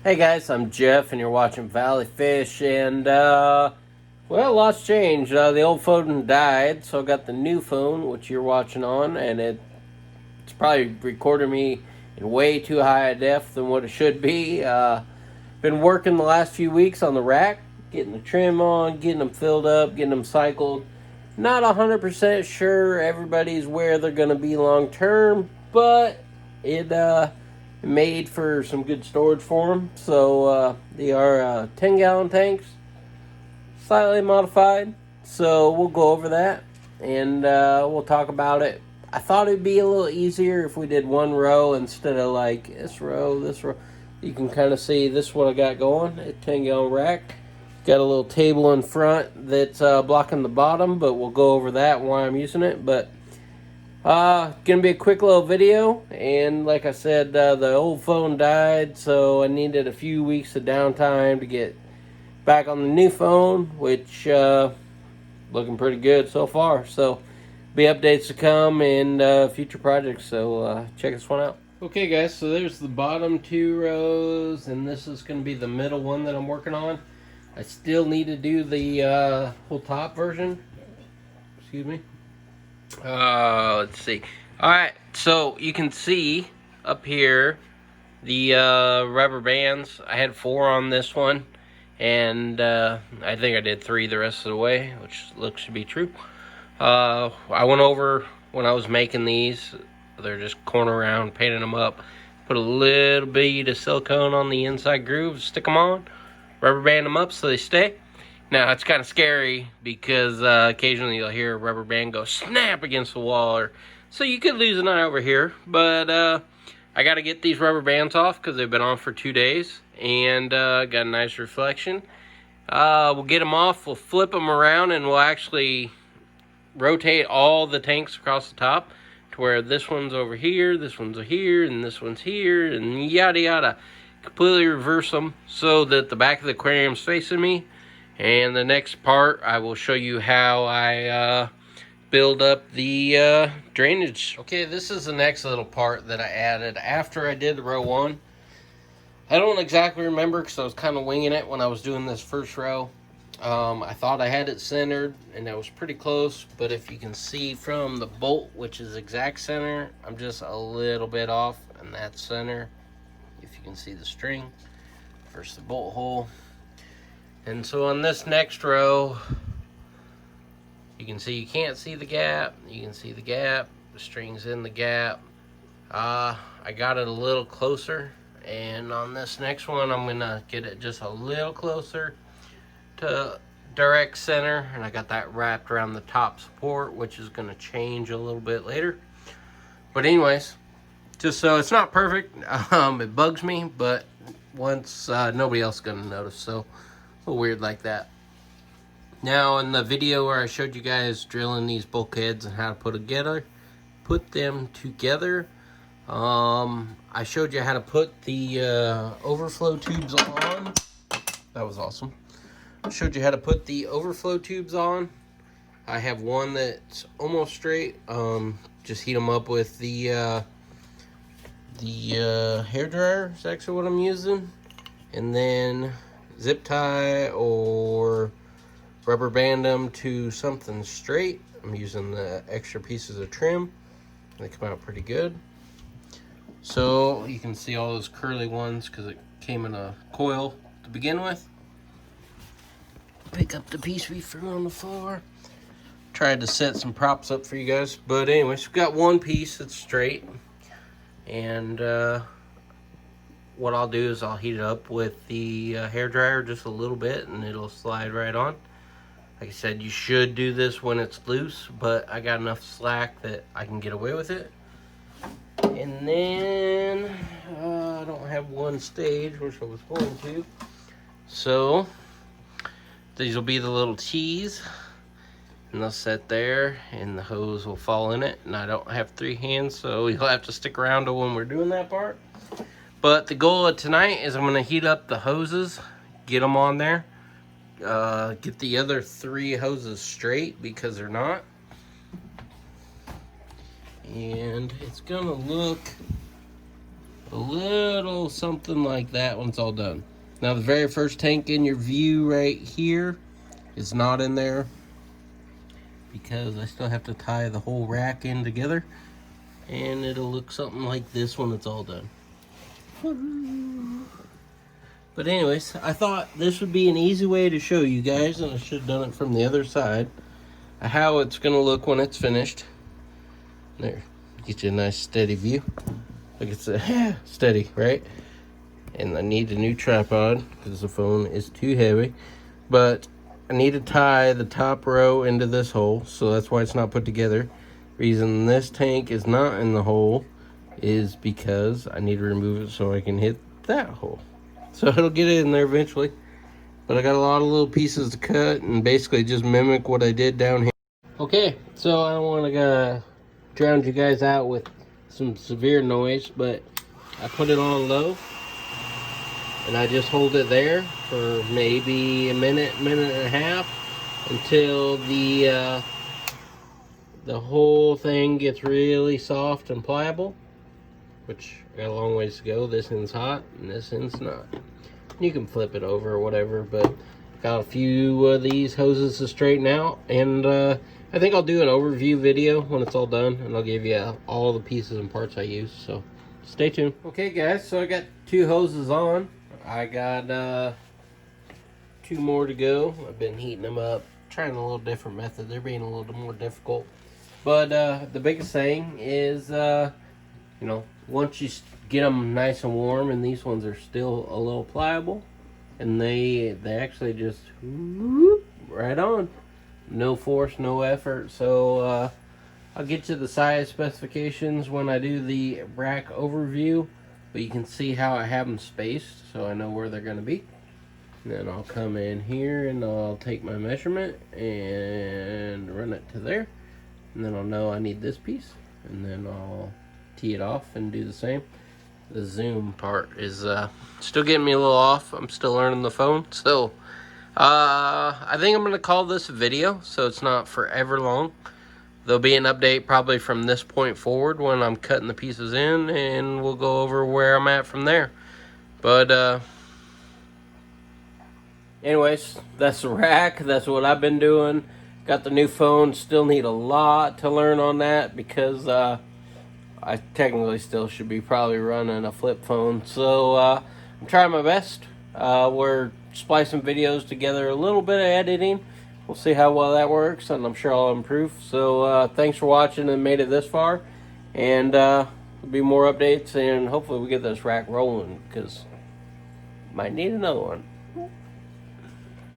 Hey guys, I'm Jeff and you're watching Valley Fish and well, lots changed. The old phone died, so I got the new phone which you're watching on, and it's probably recording me in way too high a def than what it should be. Been working the last few weeks on the rack, getting the trim on, getting them filled up, getting them cycled. Not 100% sure everybody's where they're going to be long term, but it made for some good storage for them. So they are 10-gallon tanks, slightly modified. So we'll go over that and we'll talk about it. I thought it'd be a little easier if we did one row instead of like this row, this row. You can kind of see this is what I got going. A 10-gallon rack. Got a little table in front that's blocking the bottom, but we'll go over that and why I'm using it. But gonna be a quick little video, and like I said, the old phone died, so I needed a few weeks of downtime to get back on the new phone, which looking pretty good so far. So be updates to come and future projects, so check this one out. Okay guys, so there's the bottom two rows, and this is going to be the middle one that I'm working on. I still need to do the whole top version. Excuse me. Let's see. Alright, so you can see up here the rubber bands. I had 4 on this one, and I think I did 3 the rest of the way, which looks to be true. I went over when I was making these. They're just corner around, painting them up. Put a little bit of silicone on the inside grooves, stick them on, rubber band them up so they stay. Now, it's kind of scary because occasionally you'll hear a rubber band go snap against the wall, so you could lose an eye over here. But I got to get these rubber bands off because they've been on for 2 days, and got a nice reflection. We'll get them off, we'll flip them around, and we'll actually rotate all the tanks across the top to where this one's over here, this one's here, and this one's here, and yada yada. Completely reverse them so that the back of the aquarium's facing me. And the next part, I will show you how I build up the drainage. Okay, this is the next little part that I added after I did row 1. I don't exactly remember because I was kind of winging it when I was doing this first row. I thought I had it centered, and that was pretty close. But if you can see from the bolt, which is exact center, I'm just a little bit off, and that's center. If you can see the string versus the bolt hole. And so on this next row, you can see you can't see the gap. You can see the gap. The string's in the gap. I got it a little closer. And on this next one, I'm going to get it just a little closer to direct center. And I got that wrapped around the top support, which is going to change a little bit later. But anyways, just so it's not perfect. It bugs me, but once nobody else is going to notice. So a little weird like that. Now in the video where I showed you guys drilling these bulkheads and how to put them together, I showed you how to put the overflow tubes on. That was awesome. I showed you how to put the overflow tubes on. I have one that's almost straight. Just heat them up with the hair dryer is actually what I'm using, and then zip tie or rubber band them to something straight. I'm using the extra pieces of trim. They come out pretty good. So you can see all those curly ones because it came in a coil to begin with. Pick up the piece we threw on the floor. Tried to set some props up for you guys, but anyways, we've got one piece that's straight, and what I'll do is I'll heat it up with the hair dryer just a little bit, and it'll slide right on. Like I said, you should do this when it's loose, but I got enough slack that I can get away with it. And then I don't have one stage, which I was going to. So these will be the little T's, and they'll sit there, and the hose will fall in it. And I don't have 3 hands, so you'll have to stick around to when we're doing that part. But the goal of tonight is I'm going to heat up the hoses, get them on there, get the other 3 hoses straight because they're not. And it's going to look a little something like that when it's all done. Now the very first tank in your view right here is not in there because I still have to tie the whole rack in together, and it'll look something like this when it's all done. But anyways, I thought this would be an easy way to show you guys, and I should have done it from the other side, how it's going to look when it's finished. There, get you a nice steady view. Like it's steady, right? And I need a new tripod because the phone is too heavy. But I need to tie the top row into this hole, so that's why it's not put together. Reason this tank is not in the hole is because I need to remove it so I can hit that hole. So it'll get in there eventually. But I got a lot of little pieces to cut and basically just mimic what I did down here. Okay, so I don't want to drown you guys out with some severe noise, but I put it on low. And I just hold it there for maybe a minute, minute and a half until the whole thing gets really soft and pliable, which I got a long ways to go. This end's hot and this end's not. You can flip it over or whatever, but got a few of these hoses to straighten out, and I think I'll do an overview video when it's all done, and I'll give you all the pieces and parts I use, so stay tuned. Okay guys, so I got 2 hoses on. I got 2 more to go. I've been heating them up, trying a little different method. They're being a little more difficult. But the biggest thing is, you know, once you get them nice and warm, and these ones are still a little pliable, and they actually just whoop, right on. No force, no effort. So I'll get you the size specifications when I do the rack overview. But you can see how I have them spaced, so I know where they're going to be. And then I'll come in here and I'll take my measurement and run it to there. And then I'll know I need this piece. And then I'll tee it off and do the same. The zoom part is still getting me a little off. I'm still learning the phone. So I think I'm going to call this a video, so it's not forever long. There'll be an update probably from this point forward when I'm cutting the pieces in, and we'll go over where I'm at from there. But anyways, that's the rack. That's what I've been doing. Got the new phone. Still need a lot to learn on that because I technically still should be probably running a flip phone. So I'm trying my best. We're splicing videos together, a little bit of editing. We'll see how well that works, and I'm sure I'll improve. So thanks for watching and made it this far. And there'll be more updates, and hopefully we get this rack rolling because might need another one.